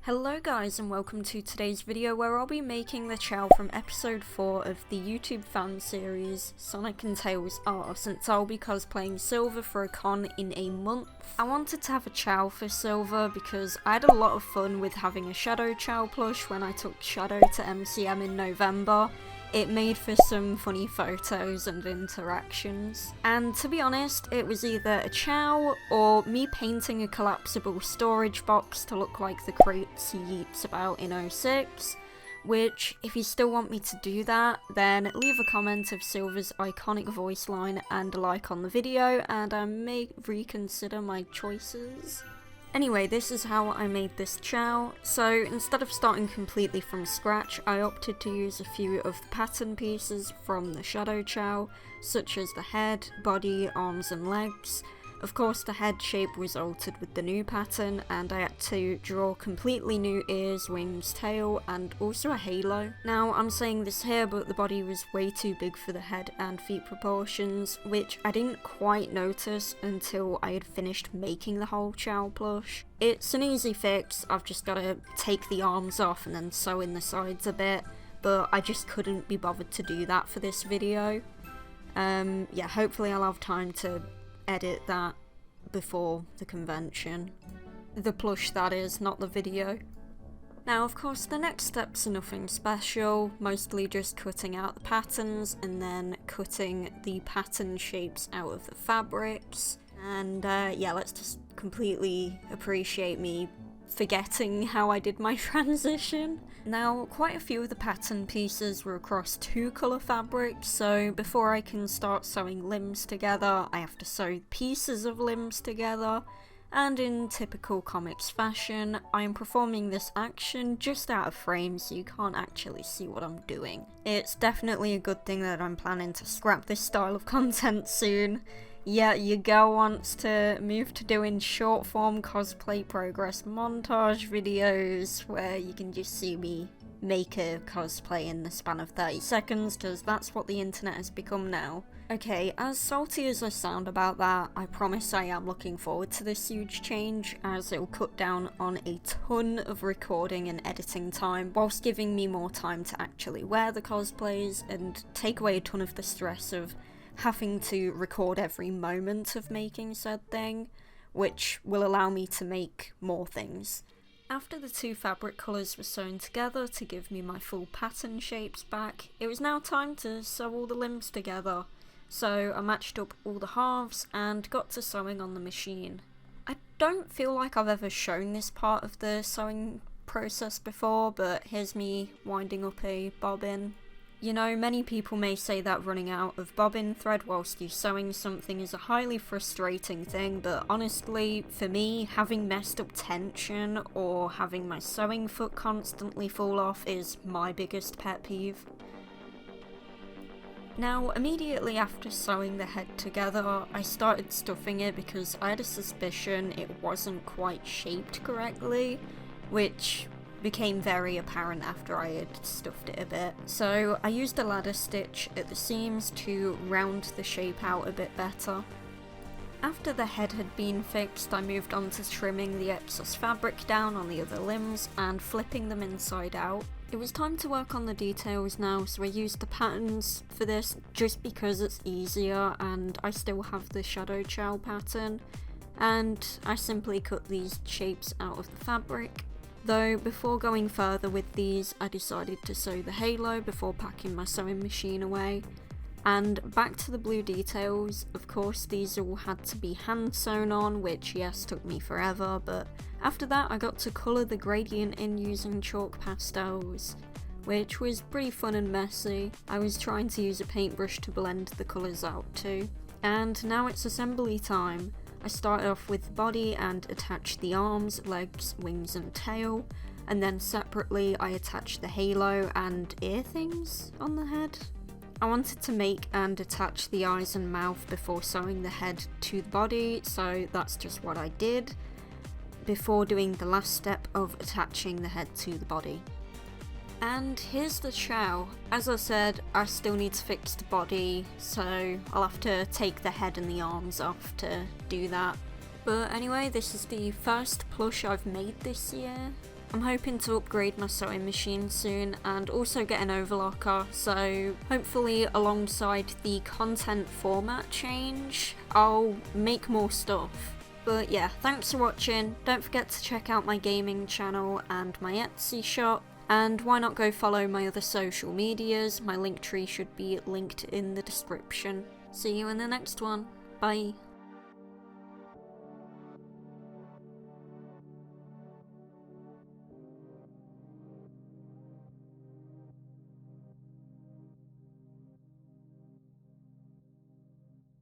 Hello guys and welcome to today's video where I'll be making the Chao from episode 4 of the YouTube fan series Sonic and Tails R, since I'll be cosplaying Silver for a con in a month. I wanted to have a Chao for Silver because I had a lot of fun with having a Shadow Chao plush when I took Shadow to MCM in November. It made for some funny photos and interactions. And to be honest, it was either a Chao or me painting a collapsible storage box to look like the crates he yeets about in 06. Which, if you still want me to do that, then leave a comment of Silver's iconic voice line and a like on the video, and I may reconsider my choices. Anyway, this is how I made this Chao. So instead of starting completely from scratch, I opted to use a few of the pattern pieces from the Shadow Chao, such as the head, body, arms and legs. Of course the head shape was altered with the new pattern, and I had to draw completely new ears, wings, tail, and also a halo. Now I'm saying this here, but the body was way too big for the head and feet proportions, which I didn't quite notice until I had finished making the whole Chao plush. It's an easy fix, I've just gotta take the arms off and then sew in the sides a bit, but I just couldn't be bothered to do that for this video. Yeah, hopefully I'll have time to edit that before the convention. The plush, that is, not the video. Now of course the next steps are nothing special, mostly just cutting out the patterns and then cutting the pattern shapes out of the fabrics. And yeah, let's just completely appreciate me forgetting how I did my transition. Now, quite a few of the pattern pieces were across 2 colour fabrics, so before I can start sewing limbs together, I have to sew pieces of limbs together. And in typical comics fashion, I am performing this action just out of frame, so you can't actually see what I'm doing. It's definitely a good thing that I'm planning to scrap this style of content soon. Yeah, your girl wants to move to doing short form cosplay progress montage videos where you can just see me make a cosplay in the span of 30 seconds, because that's what the internet has become now. Okay, as salty as I sound about that, I promise I am looking forward to this huge change, as it will cut down on a ton of recording and editing time, whilst giving me more time to actually wear the cosplays and take away a ton of the stress of having to record every moment of making said thing, which will allow me to make more things. After the 2 fabric colours were sewn together to give me my full pattern shapes back, it was now time to sew all the limbs together. So I matched up all the halves and got to sewing on the machine. I don't feel like I've ever shown this part of the sewing process before, but here's me winding up a bobbin. You know, many people may say that running out of bobbin thread whilst you're sewing something is a highly frustrating thing, but honestly, for me, having messed up tension or having my sewing foot constantly fall off is my biggest pet peeve. Now, immediately after sewing the head together, I started stuffing it because I had a suspicion it wasn't quite shaped correctly, which became very apparent after I had stuffed it a bit. So I used a ladder stitch at the seams to round the shape out a bit better. After the head had been fixed, I moved on to trimming the excess fabric down on the other limbs and flipping them inside out. It was time to work on the details now, so I used the patterns for this just because it's easier and I still have the Shadow Chao pattern, and I simply cut these shapes out of the fabric. Though before going further with these, I decided to sew the halo before packing my sewing machine away. And back to the blue details, of course these all had to be hand sewn on, which yes took me forever, but after that I got to colour the gradient in using chalk pastels, which was pretty fun and messy. I was trying to use a paintbrush to blend the colours out too. And now it's assembly time. I started off with the body and attached the arms, legs, wings and tail, and then separately I attached the halo and ear things on the head. I wanted to make and attach the eyes and mouth before sewing the head to the body, so that's just what I did, before doing the last step of attaching the head to the body. And here's the Chao. As I said, I still need to fix the body, so I'll have to take the head and the arms off to do that. But anyway, this is the first plush I've made this year. I'm hoping to upgrade my sewing machine soon and also get an overlocker, so hopefully alongside the content format change, I'll make more stuff. But yeah, thanks for watching. Don't forget to check out my gaming channel and my Etsy shop. And why not go follow my other social medias? My link tree should be linked in the description. See you in the next one. Bye.